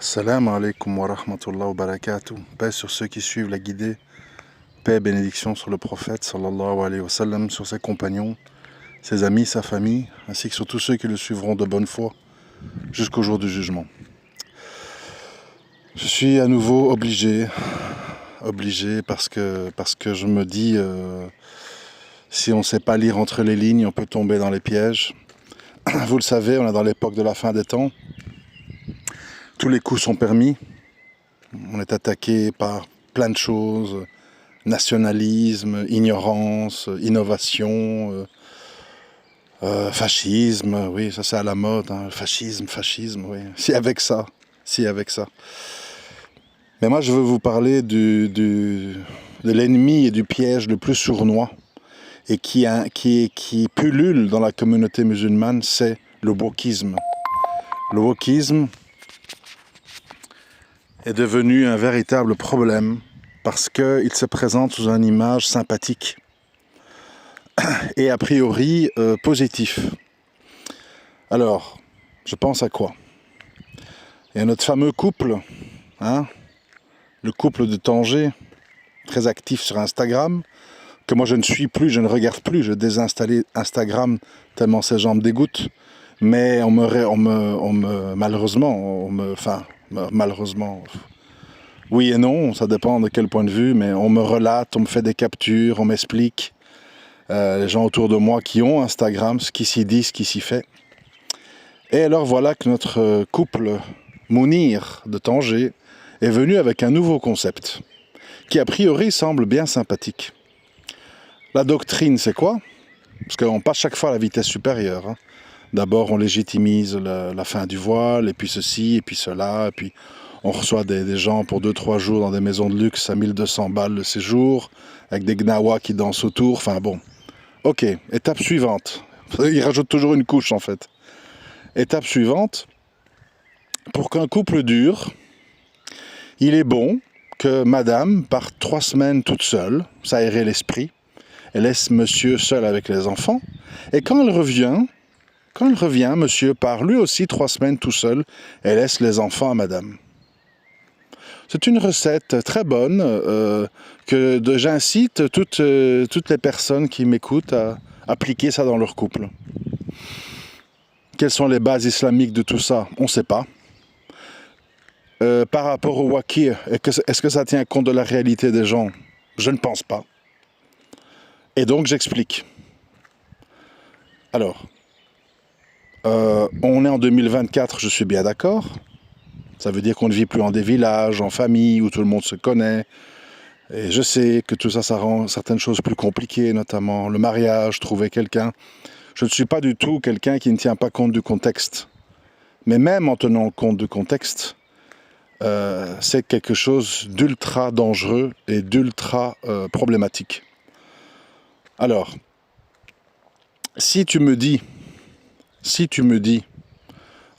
Salam alaikum wa rahmatullah wa barakatuh. Paix sur ceux qui suivent la guidée. Paix et bénédiction sur le prophète sallallahu alayhi wa sallam, sur ses compagnons, ses amis, sa famille, ainsi que sur tous ceux qui le suivront de bonne foi jusqu'au jour du jugement. Je suis à nouveau obligé parce que je me dis, si on ne sait pas lire entre les lignes, on peut tomber dans les pièges. Vous le savez, on est dans l'époque de la fin des temps. Tous les coups sont permis. On est attaqué par plein de choses. Nationalisme, ignorance, innovation, fascisme, oui, ça c'est à la mode, hein. Fascisme, oui. Si avec ça. Mais moi je veux vous parler de l'ennemi et du piège le plus sournois et qui pullule dans la communauté musulmane, c'est le wokisme. Le wokisme est devenu un véritable problème parce qu'il se présente sous une image sympathique et a priori positif. Alors, je pense à quoi? Il y a notre fameux couple, hein, le couple de Tanger, très actif sur Instagram, que moi je ne suis plus, je ne regarde plus, j'ai désinstallé Instagram tellement ces gens me dégoûtent, mais malheureusement, oui et non, ça dépend de quel point de vue, mais on me relate, on me fait des captures, on m'explique, les gens autour de moi qui ont Instagram, ce qui s'y dit, ce qui s'y fait. Et alors voilà que notre couple Mounir de Tanger est venu avec un nouveau concept, qui a priori semble bien sympathique. La doctrine, c'est quoi? Parce qu'on passe chaque fois à la vitesse supérieure, hein. D'abord, on légitimise la fin du voile, et puis ceci, et puis cela, et puis on reçoit des gens pour 2-3 jours dans des maisons de luxe à 1200 balles le séjour, avec des gnawas qui dansent autour, enfin bon. Ok, étape suivante. Il rajoute toujours une couche en fait. Étape suivante, pour qu'un couple dure, il est bon que madame parte 3 semaines toute seule, s'aérer l'esprit, elle laisse monsieur seul avec les enfants, et quand elle revient, monsieur part lui aussi 3 semaines tout seul et laisse les enfants à madame. C'est une recette très bonne que j'incite toutes les personnes qui m'écoutent à appliquer ça dans leur couple. Quelles sont les bases islamiques de tout ça? On ne sait pas. Par rapport au wakir, est-ce que ça tient compte de la réalité des gens? Je ne pense pas. Et donc j'explique. Alors, on est en 2024, je suis bien d'accord. Ça veut dire qu'on ne vit plus en des villages, en famille, où tout le monde se connaît. Et je sais que tout ça, ça rend certaines choses plus compliquées, notamment le mariage, trouver quelqu'un. Je ne suis pas du tout quelqu'un qui ne tient pas compte du contexte. Mais même en tenant compte du contexte, c'est quelque chose d'ultra dangereux et d'ultra problématique. Alors, si tu me dis,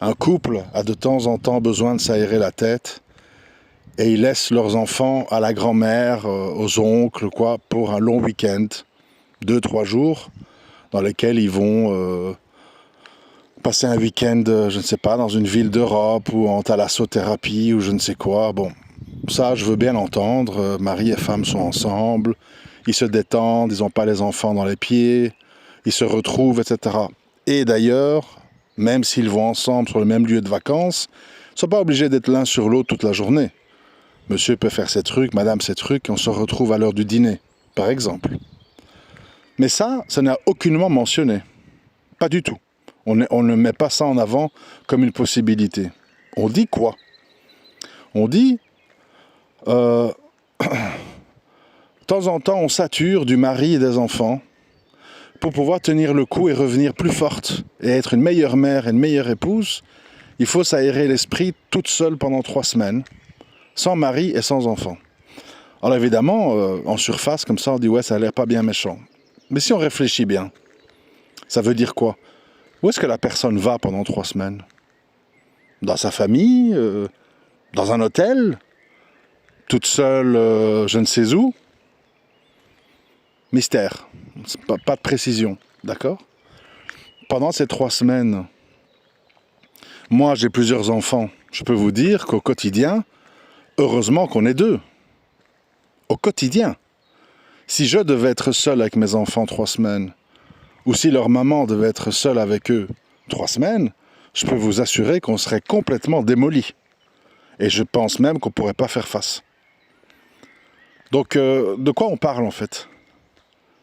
un couple a de temps en temps besoin de s'aérer la tête et ils laissent leurs enfants à la grand-mère, aux oncles, quoi, pour un long week-end, 2-3 jours, dans lesquels ils vont passer un week-end, je ne sais pas, dans une ville d'Europe ou en thalassothérapie ou je ne sais quoi. Bon, ça, je veux bien l'entendre. Mari et femme sont ensemble, ils se détendent, ils n'ont pas les enfants dans les pieds, ils se retrouvent, etc. Et d'ailleurs, même s'ils vont ensemble sur le même lieu de vacances, ils ne sont pas obligés d'être l'un sur l'autre toute la journée. Monsieur peut faire ses trucs, madame ses trucs, et on se retrouve à l'heure du dîner, par exemple. Mais ça n'a aucunement mentionné. Pas du tout. On ne met pas ça en avant comme une possibilité. On dit quoi? On dit, de temps en temps, on sature du mari et des enfants pour pouvoir tenir le coup et revenir plus forte et être une meilleure mère et une meilleure épouse. Il faut s'aérer l'esprit toute seule pendant 3 semaines, sans mari et sans enfant. Alors évidemment, en surface, comme ça, on dit « ouais, ça a l'air pas bien méchant ». Mais si on réfléchit bien, ça veut dire quoi? Où est-ce que la personne va pendant 3 semaines? Dans sa famille? Dans un hôtel? Toute seule, je ne sais où? Mystère. Pas de précision, d'accord? Pendant ces 3 semaines, moi j'ai plusieurs enfants Je peux vous dire qu'au quotidien, heureusement qu'on est deux. Au quotidien. Si je devais être seul avec mes enfants 3 semaines, ou si leur maman devait être seule avec eux 3 semaines, je peux vous assurer qu'on serait complètement démolis. Et je pense même qu'on ne pourrait pas faire face. Donc, de quoi on parle en fait ?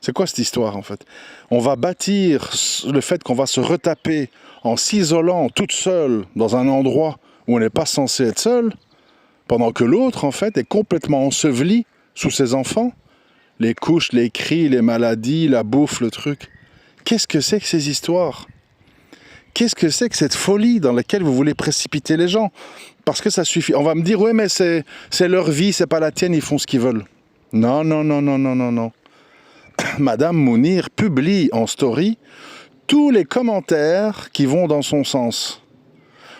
C'est quoi cette histoire en fait ? On va bâtir le fait qu'on va se retaper en s'isolant toute seule dans un endroit où on n'est pas censé être seul, pendant que l'autre en fait est complètement enseveli sous ses enfants. Les couches, les cris, les maladies, la bouffe, le truc. Qu'est-ce que c'est que ces histoires ? Qu'est-ce que c'est que cette folie dans laquelle vous voulez précipiter les gens ? Parce que ça suffit. On va me dire, ouais, mais c'est leur vie, c'est pas la tienne, ils font ce qu'ils veulent. Non, non, non, non, non, non, non. Madame Mounir publie en story tous les commentaires qui vont dans son sens.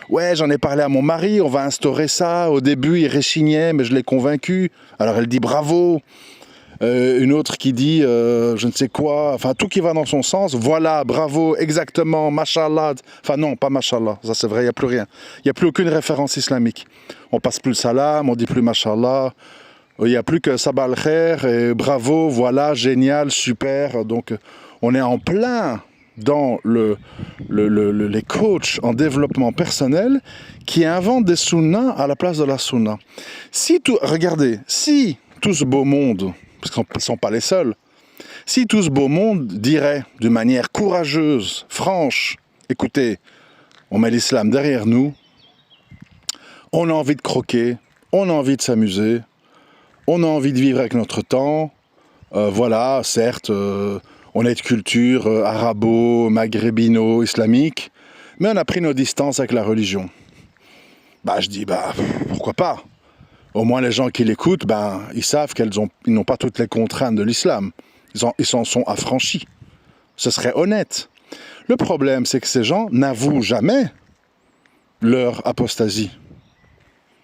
Ouais, j'en ai parlé à mon mari, on va instaurer ça. Au début, il réchignait, mais je l'ai convaincu. Alors elle dit bravo. Une autre qui dit je ne sais quoi, enfin tout qui va dans son sens, voilà, bravo, exactement, mashallah, enfin non, pas mashallah, ça c'est vrai, il n'y a plus rien, il n'y a plus aucune référence islamique, on passe plus le salam, on dit plus mashallah, il n'y a plus que sabah al-khair, et bravo, voilà, génial, super, donc on est en plein dans les coachs en développement personnel qui inventent des sunnas à la place de la sunna. Regardez, si tout ce beau monde, parce qu'ils ne sont pas les seuls, si tout ce beau monde dirait d'une manière courageuse, franche, écoutez, on met l'islam derrière nous, on a envie de croquer, on a envie de s'amuser, on a envie de vivre avec notre temps, voilà, certes, on est de culture arabo-maghrébino-islamique, mais on a pris nos distances avec la religion. Je dis, pourquoi pas ? Au moins les gens qui l'écoutent, ils savent qu'ils n'ont pas toutes les contraintes de l'islam. Ils s'en sont affranchis. Ce serait honnête. Le problème, c'est que ces gens n'avouent jamais leur apostasie.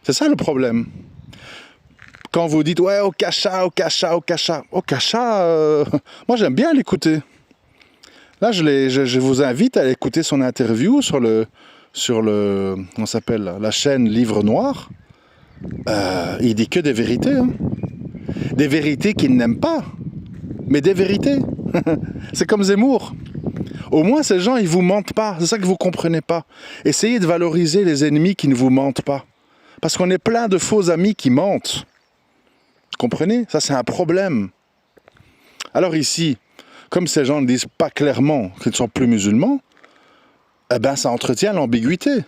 C'est ça le problème. Quand vous dites, ouais, au cacha, moi j'aime bien l'écouter. Là, je vous invite à écouter son interview sur on s'appelle la chaîne Livre Noir. Il dit que des vérités. Hein. Des vérités qu'il n'aime pas. Mais des vérités. C'est comme Zemmour. Au moins, ces gens, ils vous mentent pas. C'est ça que vous comprenez pas. Essayez de valoriser les ennemis qui ne vous mentent pas. Parce qu'on est plein de faux amis qui mentent. Vous comprenez ? Ça, c'est un problème. Alors ici, comme ces gens ne disent pas clairement qu'ils ne sont plus musulmans, ça entretient l'ambiguïté.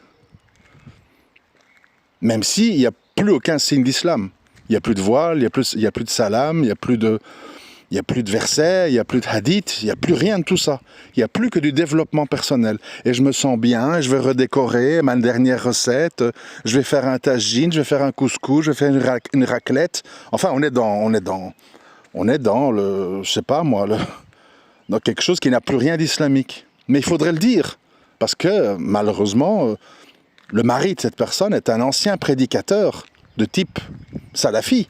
Même s'il n'y a plus aucun signe d'islam. Il n'y a plus de voile, il n'y a plus de salam, il n'y a plus de versets, il n'y a plus de hadith, il n'y a plus rien de tout ça. Il n'y a plus que du développement personnel. Et je me sens bien, je vais redécorer ma dernière recette, je vais faire un tagine, je vais faire un couscous, je vais faire une raclette. Enfin, on est dans le, je sais pas moi, dans quelque chose qui n'a plus rien d'islamique. Mais il faudrait le dire, parce que malheureusement, le mari de cette personne est un ancien prédicateur de type salafi.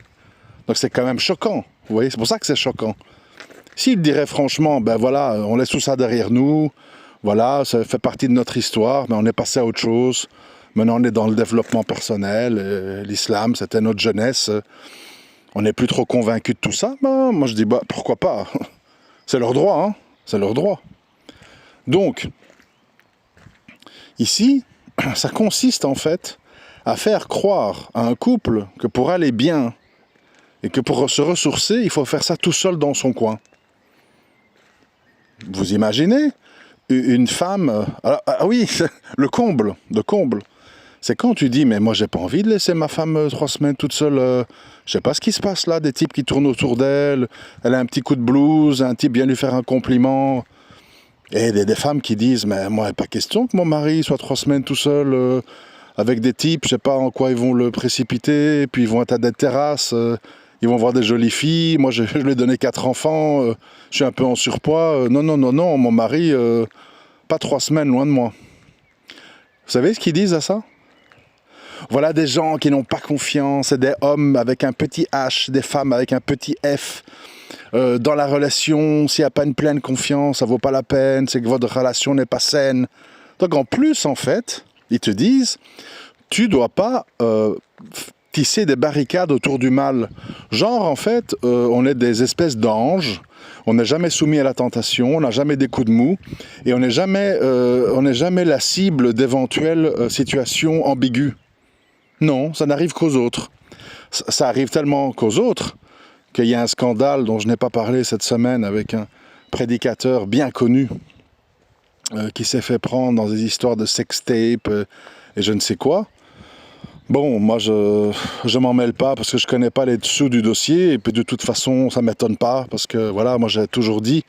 Donc c'est quand même choquant. Vous voyez, c'est pour ça que c'est choquant. S'il dirait franchement, voilà, on laisse tout ça derrière nous, voilà, ça fait partie de notre histoire, mais on est passé à autre chose. Maintenant, on est dans le développement personnel. L'islam, c'était notre jeunesse. On n'est plus trop convaincu de tout ça. Moi, je dis, pourquoi pas ? C'est leur droit, hein ? C'est leur droit. Donc, ici, ça consiste en fait à faire croire à un couple que pour aller bien et que pour se ressourcer, il faut faire ça tout seul dans son coin. Vous imaginez une femme... oui, le comble. C'est quand tu dis, mais moi j'ai pas envie de laisser ma femme 3 semaines toute seule. Je sais pas ce qui se passe là, des types qui tournent autour d'elle, elle a un petit coup de blues, un type vient lui faire un compliment. Et des femmes qui disent, mais moi, il n'est pas question que mon mari soit 3 semaines tout seul avec des types, je sais pas en quoi ils vont le précipiter, et puis ils vont être à des terrasses, ils vont voir des jolies filles, moi je lui ai donné 4 enfants, je suis un peu en surpoids, non, mon mari, pas 3 semaines, loin de moi. Vous savez ce qu'ils disent à ça ? Voilà des gens qui n'ont pas confiance, des hommes avec un petit H, des femmes avec un petit F. Dans la relation, s'il n'y a pas une pleine confiance, ça ne vaut pas la peine, c'est que votre relation n'est pas saine. Donc en plus, en fait, ils te disent tu dois pas tisser des barricades autour du mal. Genre, en fait, on est des espèces d'anges, on n'est jamais soumis à la tentation, on n'a jamais des coups de mou, et on n'est jamais la cible d'éventuelles situations ambiguës. Non, ça n'arrive qu'aux autres. Ça arrive tellement qu'aux autres qu'il y a un scandale dont je n'ai pas parlé cette semaine avec un prédicateur bien connu qui s'est fait prendre dans des histoires de sextape et je ne sais quoi. Bon, moi je m'en mêle pas parce que je connais pas les dessous du dossier et puis de toute façon ça m'étonne pas parce que voilà, moi j'ai toujours dit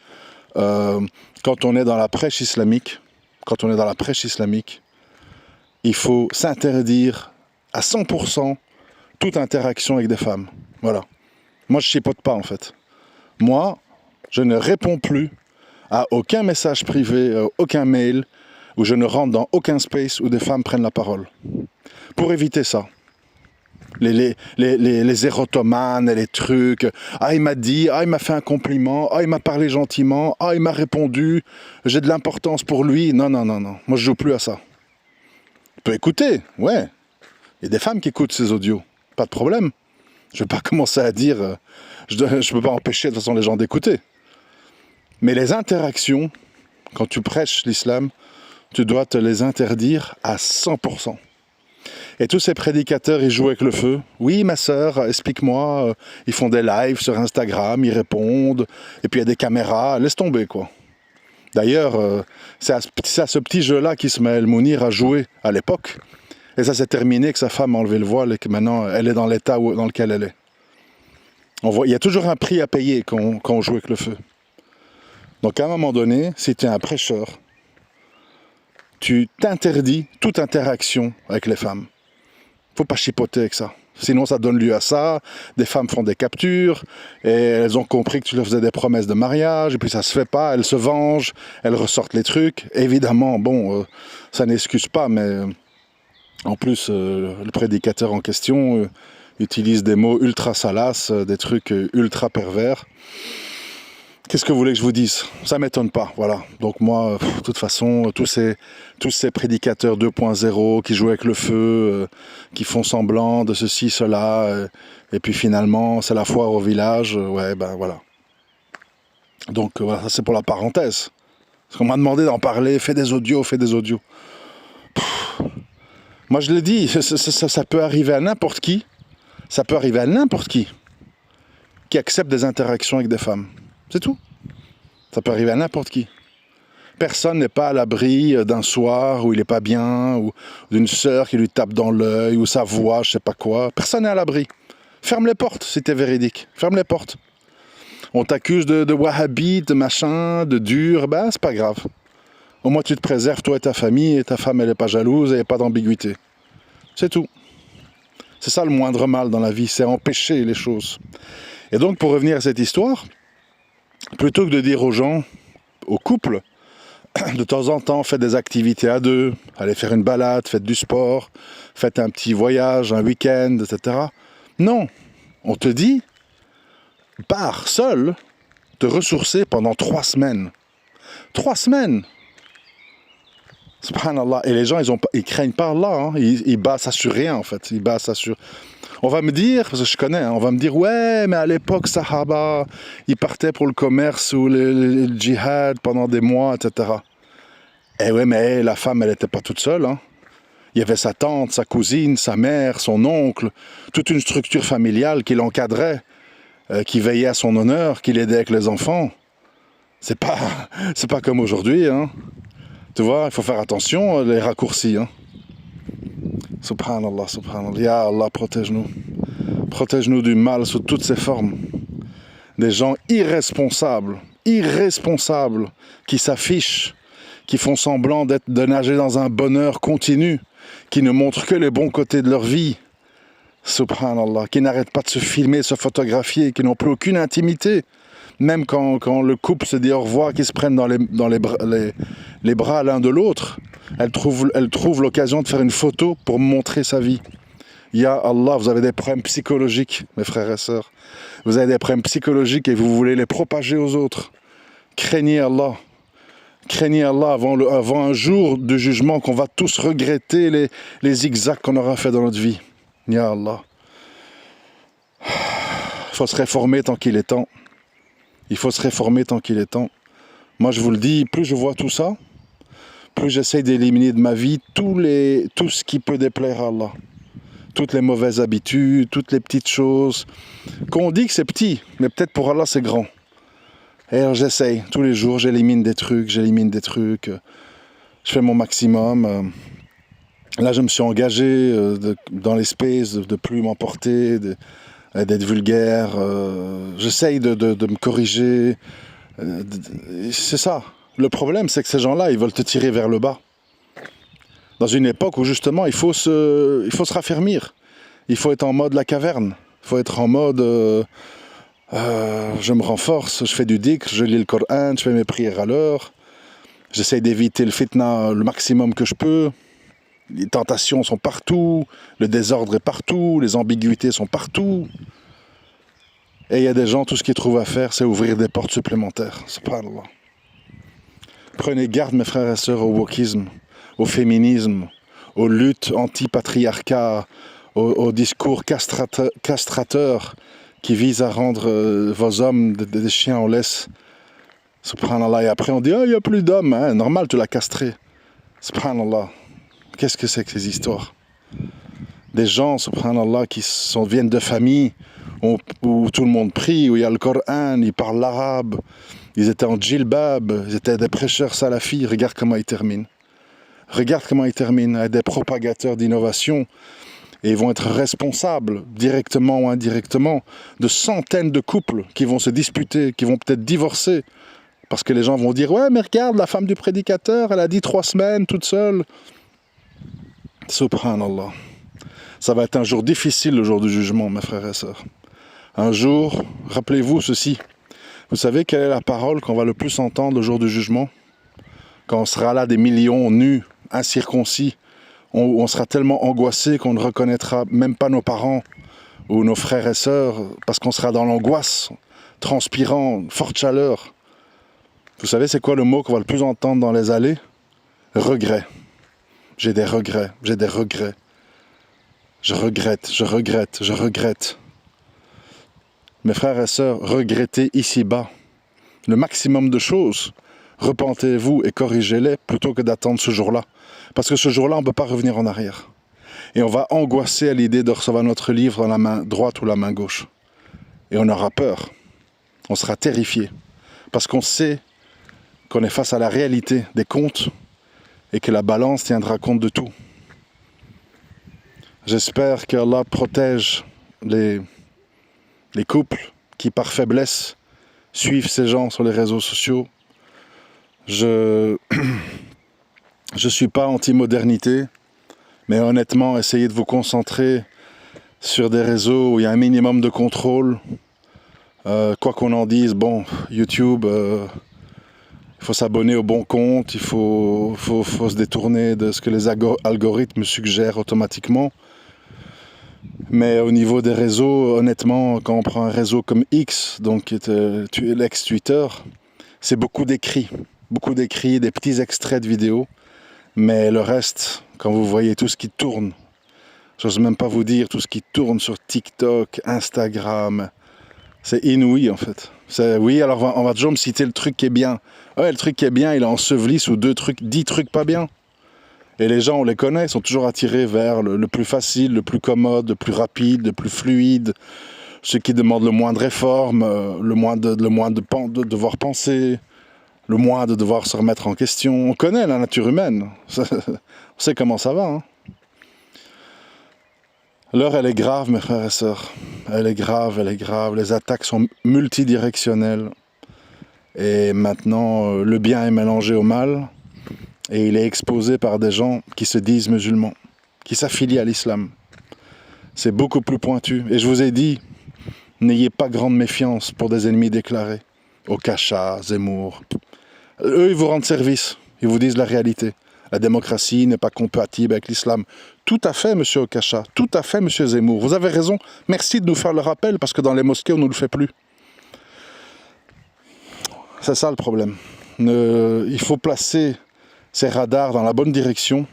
quand on est dans la prêche islamique, il faut s'interdire à 100% toute interaction avec des femmes. Voilà. Moi je chipote pas en fait. Moi, je ne réponds plus à aucun message privé, aucun mail, où je ne rentre dans aucun space où des femmes prennent la parole. Pour éviter ça. Les érotomanes et les trucs. Ah, il m'a dit, ah, il m'a fait un compliment, ah, il m'a parlé gentiment, ah, il m'a répondu, j'ai de l'importance pour lui. Non. Moi, je joue plus à ça. Tu peux écouter, ouais. Il y a des femmes qui écoutent ces audios. Pas de problème. Je ne vais pas commencer à dire... je ne peux pas empêcher de toute façon les gens d'écouter. Mais les interactions, quand tu prêches l'islam, tu dois te les interdire à 100%. Et tous ces prédicateurs, ils jouent avec le feu. Oui, ma sœur, explique-moi. Ils font des lives sur Instagram, ils répondent. Et puis il y a des caméras. Laisse tomber, quoi. D'ailleurs, c'est à ce petit jeu-là qu'Ismaël Mounir a joué à l'époque. Et ça s'est terminé que sa femme a enlevé le voile et que maintenant, elle est dans l'état dans lequel elle est. Il y a toujours un prix à payer quand on joue avec le feu. Donc à un moment donné, si tu es un prêcheur, tu t'interdis toute interaction avec les femmes. Faut pas chipoter avec ça. Sinon ça donne lieu à ça, des femmes font des captures, et elles ont compris que tu leur faisais des promesses de mariage, et puis ça se fait pas, elles se vengent, elles ressortent les trucs. Évidemment, bon, ça n'excuse pas, mais en plus, le prédicateur en question utilise des mots ultra salaces, des trucs ultra pervers. Qu'est-ce que vous voulez que je vous dise? Ça m'étonne pas, voilà. Donc moi, de toute façon, tous ces prédicateurs 2.0 qui jouent avec le feu, qui font semblant de ceci, cela, et puis finalement, c'est la foire au village, ouais, ben voilà. Donc voilà, ça c'est pour la parenthèse. Parce qu'on m'a demandé d'en parler, fais des audios. Moi je l'ai dit, ça peut arriver à n'importe qui. Ça peut arriver à n'importe qui accepte des interactions avec des femmes. C'est tout. Ça peut arriver à n'importe qui. Personne n'est pas à l'abri d'un soir où il n'est pas bien, ou d'une sœur qui lui tape dans l'œil, ou sa voix, je sais pas quoi. Personne n'est à l'abri. Ferme les portes si t'es véridique. Ferme les portes. On t'accuse de wahhabite, de machin, de dur, ben c'est pas grave. Au moins tu te préserves, toi et ta famille, et ta femme elle n'est pas jalouse, et il n'y a pas d'ambiguïté. C'est tout. C'est ça le moindre mal dans la vie, c'est empêcher les choses. Et donc pour revenir à cette histoire, plutôt que de dire aux gens, aux couples, de temps en temps, faites des activités à deux, allez faire une balade, faites du sport, faites un petit voyage, un week-end, etc. Non, on te dit, pars seul, te ressourcer pendant 3 semaines. 3 semaines! Subhanallah. Et les gens, ils craignent pas Allah, hein. Ils basent ça sur rien, en fait. Ils basent ça sur... On va me dire, parce que je connais, hein, on va me dire, ouais, mais à l'époque, Sahaba, ils partaient pour le commerce ou le djihad pendant des mois, etc. Eh ouais, mais la femme, elle n'était pas toute seule, hein. Il y avait sa tante, sa cousine, sa mère, son oncle, toute une structure familiale qui l'encadrait, qui veillait à son honneur, qui l'aidait avec les enfants. C'est pas comme aujourd'hui, hein. Tu vois, il faut faire attention, les raccourcis, hein. Subhanallah, subhanallah. Ya Allah, protège-nous. Protège-nous du mal sous toutes ses formes. Des gens irresponsables, qui s'affichent, qui font semblant de nager dans un bonheur continu, qui ne montrent que les bons côtés de leur vie. Subhanallah, qui n'arrêtent pas de se filmer, se photographier, qui n'ont plus aucune intimité. Même quand le couple se dit au revoir, qu'ils se prennent dans les bras l'un de l'autre, elle trouve l'occasion de faire une photo pour montrer sa vie. Ya Allah, vous avez des problèmes psychologiques, mes frères et sœurs. Vous avez des problèmes psychologiques et vous voulez les propager aux autres. Craignez Allah. Craignez Allah avant un jour de jugement qu'on va tous regretter les zigzags qu'on aura fait dans notre vie. Ya Allah. Il faut se réformer tant qu'il est temps. Il faut se réformer tant qu'il est temps. Moi, je vous le dis, plus je vois tout ça, plus j'essaie d'éliminer de ma vie tout ce qui peut déplaire à Allah. Toutes les mauvaises habitudes, toutes les petites choses. Qu'on dit que c'est petit, mais peut-être pour Allah c'est grand. Et alors j'essaye, tous les jours, j'élimine des trucs, je fais mon maximum. Là, je me suis engagé dans l'espace de plus m'emporter, d'être vulgaire. J'essaye de me corriger. C'est ça. Le problème, c'est que ces gens-là, ils veulent te tirer vers le bas. Dans une époque où justement, il faut se raffermir. Il faut être en mode la caverne. Il faut être en mode je me renforce, je fais du dhikr, je lis le Coran, je fais mes prières à l'heure. J'essaye d'éviter le fitna le maximum que je peux. Les tentations sont partout, le désordre est partout, les ambiguïtés sont partout. Et il y a des gens, tout ce qu'ils trouvent à faire, c'est ouvrir des portes supplémentaires. Subhanallah. Prenez garde, mes frères et sœurs, au wokisme, au féminisme, aux luttes anti-patriarcat, aux discours castrateurs qui visent à rendre vos hommes des chiens en laisse. Subhanallah. Et après on dit, il n'y a plus d'hommes. Hein. Normal, tu l'as castré. Subhanallah. Qu'est-ce que c'est que ces histoires? Des gens, subhanallah, qui viennent de familles où tout le monde prie, où il y a le Coran, ils parlent l'arabe, ils étaient en djilbab, ils étaient des prêcheurs salafis. Regarde comment ils terminent. Regarde comment ils terminent, avec des propagateurs d'innovation. Et ils vont être responsables, directement ou indirectement, de centaines de couples qui vont se disputer, qui vont peut-être divorcer. Parce que les gens vont dire, ouais, mais regarde, la femme du prédicateur, elle a dit 3 semaines toute seule. Subhanallah. Ça va être un jour difficile, le jour du jugement, mes frères et sœurs. Un jour, rappelez-vous ceci. Vous savez quelle est la parole qu'on va le plus entendre le jour du jugement? Quand on sera là des millions nus, incirconcis, on sera tellement angoissé qu'on ne reconnaîtra même pas nos parents ou nos frères et sœurs, parce qu'on sera dans l'angoisse, transpirant, forte chaleur. Vous savez c'est quoi le mot qu'on va le plus entendre dans les allées? Regret. J'ai des regrets, j'ai des regrets. Je regrette. Mes frères et sœurs, regrettez ici-bas le maximum de choses. Repentez-vous et corrigez-les plutôt que d'attendre ce jour-là. Parce que ce jour-là, on ne peut pas revenir en arrière. Et on va angoisser à l'idée de recevoir notre livre dans la main droite ou la main gauche. Et on aura peur. On sera terrifié. Parce qu'on sait qu'on est face à la réalité des comptes et que la balance tiendra compte de tout. J'espère qu'Allah protège les couples qui, par faiblesse, suivent ces gens sur les réseaux sociaux. Je suis pas anti-modernité, mais honnêtement, essayez de vous concentrer sur des réseaux où il y a un minimum de contrôle. Quoi qu'on en dise, bon, YouTube, il faut s'abonner au bon compte, il faut se détourner de ce que les algorithmes suggèrent automatiquement. Mais au niveau des réseaux, honnêtement, quand on prend un réseau comme X, donc qui était l'ex-Twitter, c'est beaucoup d'écrits, des petits extraits de vidéos. Mais le reste, quand vous voyez tout ce qui tourne, j'ose même pas vous dire tout ce qui tourne sur TikTok, Instagram, c'est inouï en fait. Oui, alors on va toujours me citer le truc qui est bien. Ouais, le truc qui est bien, il est enseveli sous 10 trucs pas bien. Et les gens, on les connaît, ils sont toujours attirés vers le plus facile, le plus commode, le plus rapide, le plus fluide, ceux qui demandent le moins de réformes, le moins de devoir penser, le moins de devoir se remettre en question. On connaît la nature humaine, on sait comment ça va. Hein. L'heure, elle est grave, mes frères et sœurs. Elle est grave. Les attaques sont multidirectionnelles. Et maintenant, le bien est mélangé au mal. Et il est exposé par des gens qui se disent musulmans, qui s'affilient à l'islam. C'est beaucoup plus pointu. Et je vous ai dit, n'ayez pas grande méfiance pour des ennemis déclarés. Okacha, Zemmour. Eux, ils vous rendent service. Ils vous disent la réalité. La démocratie n'est pas compatible avec l'islam. Tout à fait, monsieur Okacha. Tout à fait, monsieur Zemmour. Vous avez raison. Merci de nous faire le rappel, parce que dans les mosquées, on ne nous le fait plus. C'est ça le problème. Il faut placer ces radars dans la bonne direction.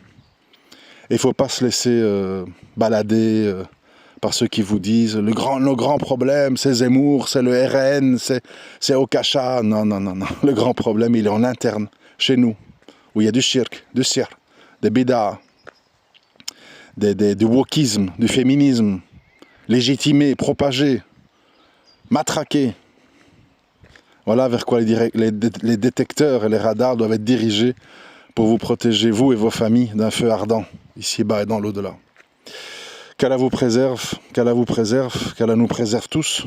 Et il ne faut pas se laisser balader par ceux qui vous disent le grand problème, c'est Zemmour, c'est le RN, c'est Okacha. Non. Le grand problème, il est en interne, chez nous, où il y a du shirk, du sihr, des bid'a, du wokisme, du féminisme, légitimé, propagé, matraqué. Voilà vers quoi les détecteurs et les radars doivent être dirigés pour vous protéger, vous et vos familles, d'un feu ardent, ici-bas et dans l'au-delà. Qu'Allah vous préserve, qu'Allah vous préserve, qu'Allah nous préserve tous.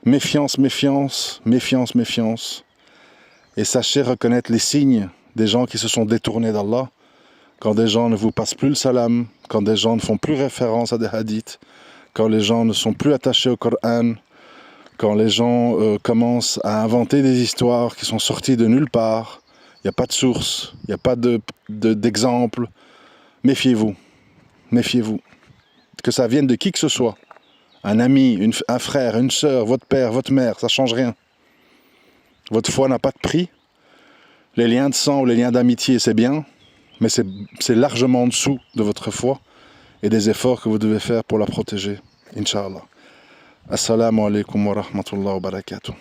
Méfiance, méfiance, méfiance, méfiance. Et sachez reconnaître les signes des gens qui se sont détournés d'Allah. Quand des gens ne vous passent plus le salam, quand des gens ne font plus référence à des hadiths, quand les gens ne sont plus attachés au Coran, quand les gens commencent à inventer des histoires qui sont sorties de nulle part, il n'y a pas de source, il n'y a pas d'exemple. Méfiez-vous, méfiez-vous. Que ça vienne de qui que ce soit, un ami, un frère, une sœur, votre père, votre mère, ça ne change rien. Votre foi n'a pas de prix. Les liens de sang ou les liens d'amitié, c'est bien, mais c'est largement en dessous de votre foi et des efforts que vous devez faire pour la protéger, Inch'Allah. Assalamu alaikum wa rahmatullahi wa barakatuh.